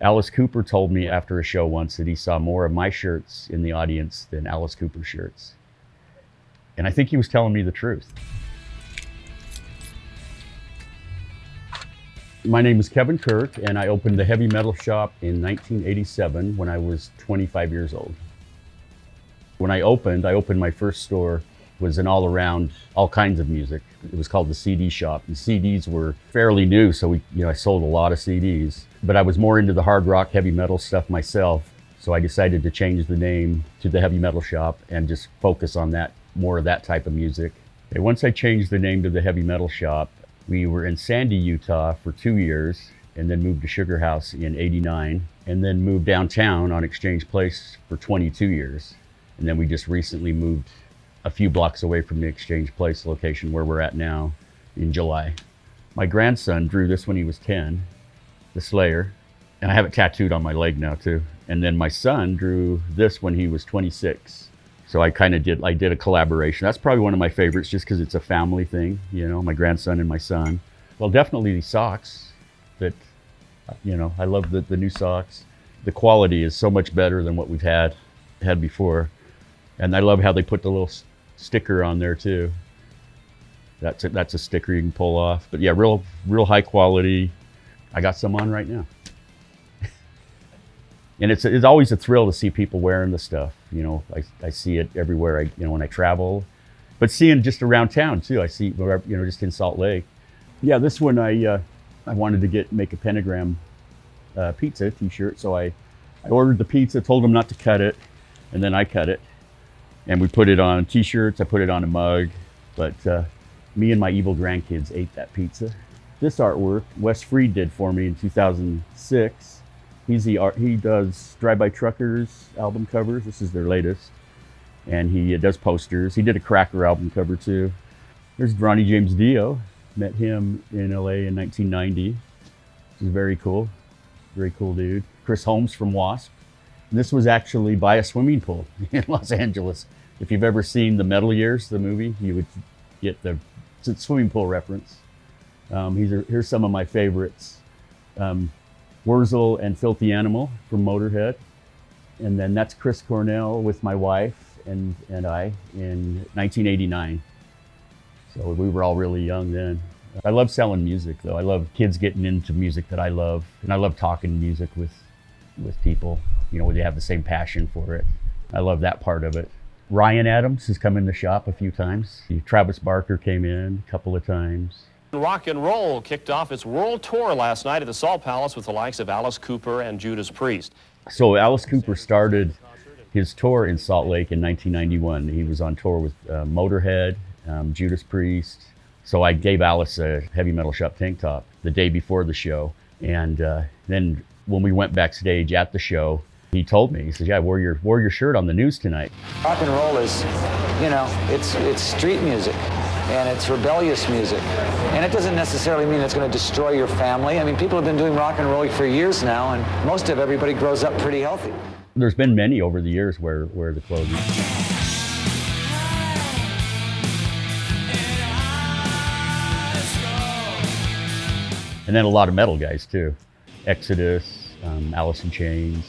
Alice Cooper told me after a show once that he saw more of my shirts in the audience than Alice Cooper's shirts. And I think he was telling me the truth. My name is Kevin Kirk, and I opened the heavy metal shop in 1987 when I was 25 years old. When I opened my first store, was an all-around, all kinds of music. It was called the CD shop, and CDs were fairly new, so I sold a lot of CDs. But I was more into the hard rock, heavy metal stuff myself, so I decided to change the name to the heavy metal shop and just focus on that, more of that type of music. And once I changed the name to the heavy metal shop, we were in Sandy, Utah for 2 years, and then moved to Sugar House in '89, and then moved downtown on Exchange Place for 22 years. And then we just recently moved a few blocks away from the Exchange Place location where we're at now in July. My grandson drew this when he was 10, the Slayer, and I have it tattooed on my leg now too. And then my son drew this when he was 26. So I did a collaboration. That's probably one of my favorites just because it's a family thing, my grandson and my son. Well, definitely these socks that, I love the new socks. The quality is so much better than what we've had before. And I love how they put the little sticker on there too. That's a sticker you can pull off. But yeah, real high quality. I got some on right now. And it's always a thrill to see people wearing the stuff. I see it everywhere. When I travel, but seeing just around town too. I see, just in Salt Lake. Yeah, this one I wanted to make a pentagram pizza T-shirt. So I ordered the pizza, told them not to cut it, and then I cut it. And we put it on T-shirts, I put it on a mug, but me and my evil grandkids ate that pizza. This artwork, Wes Freed did for me in 2006. He does Drive-By Truckers album covers. This is their latest. And he does posters. He did a Cracker album cover too. There's Ronnie James Dio. Met him in LA in 1990. He's very cool dude. Chris Holmes from Wasp. And this was actually by a swimming pool in Los Angeles. If you've ever seen the Metal Years, the movie, you would get the swimming pool reference. Here's some of my favorites. Wurzel and Filthy Animal from Motorhead. And then that's Chris Cornell with my wife and I in 1989. So we were all really young then. I love selling music though. I love kids getting into music that I love. And I love talking music with people, where they have the same passion for it. I love that part of it. Ryan Adams has come in the shop a few times. Travis Barker came in a couple of times. Rock and roll kicked off its world tour last night at the Salt Palace with the likes of Alice Cooper and Judas Priest. So Alice Cooper started his tour in Salt Lake in 1991. He was on tour with Motorhead, Judas Priest. So I gave Alice a heavy metal shop tank top the day before the show. And then when we went backstage at the show, he told me, he said, yeah, I wore your shirt on the news tonight. Rock and roll is, it's street music and it's rebellious music. And it doesn't necessarily mean it's going to destroy your family. I mean, people have been doing rock and roll for years now, and most of everybody grows up pretty healthy. There's been many over the years wear the clothing. And then a lot of metal guys too. Exodus, Alice in Chains.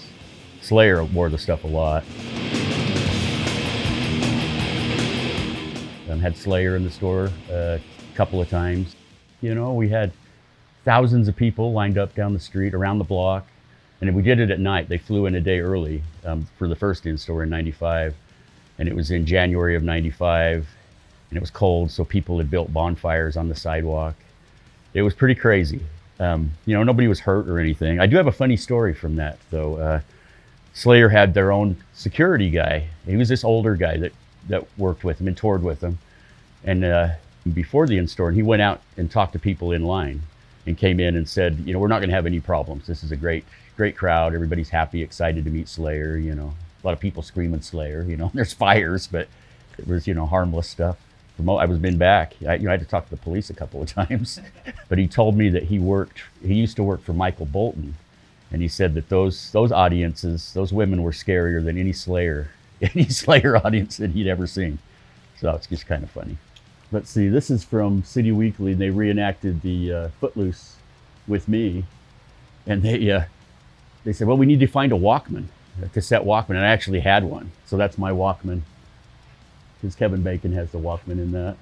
Slayer wore the stuff a lot. Had Slayer in the store a couple of times. We had thousands of people lined up down the street, around the block. And we did it at night. They flew in a day early for the first in-store in '95. And it was in January of '95. And it was cold, so people had built bonfires on the sidewalk. It was pretty crazy. Nobody was hurt or anything. I do have a funny story from that, though. Slayer had their own security guy. He was this older guy that worked with him and toured with him. And before the in-store, and he went out and talked to people in line and came in and said, we're not going to have any problems. This is a great crowd. Everybody's happy, excited to meet Slayer. A lot of people screaming Slayer. There's fires, but it was harmless stuff. I was been back. I had to talk to the police a couple of times, but he told me that he used to work for Michael Bolton, and he said that those audiences, those women were scarier than any Slayer audience that he'd ever seen. So it's just kind of funny. Let's see, this is from City Weekly. They reenacted the Footloose with me, and they said, well, we need to find a Walkman, a cassette Walkman. And I actually had one. So that's my Walkman. Because Kevin Bacon has the Walkman in that.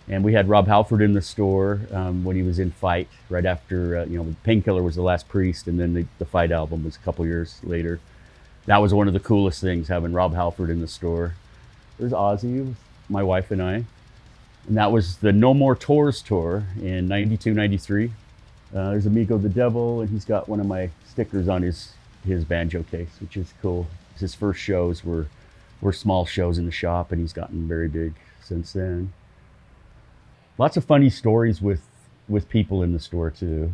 And we had Rob Halford in the store when he was in Fight, right after, Painkiller was The Last Priest, and then the Fight album was a couple years later. That was one of the coolest things, having Rob Halford in the store. There's Ozzy, with my wife and I. And that was the No More Tours tour in 92, 93. There's Amigo the Devil, and he's got one of my stickers on his banjo case, which is cool. His first shows were small shows in the shop, and he's gotten very big since then. Lots of funny stories with people in the store too.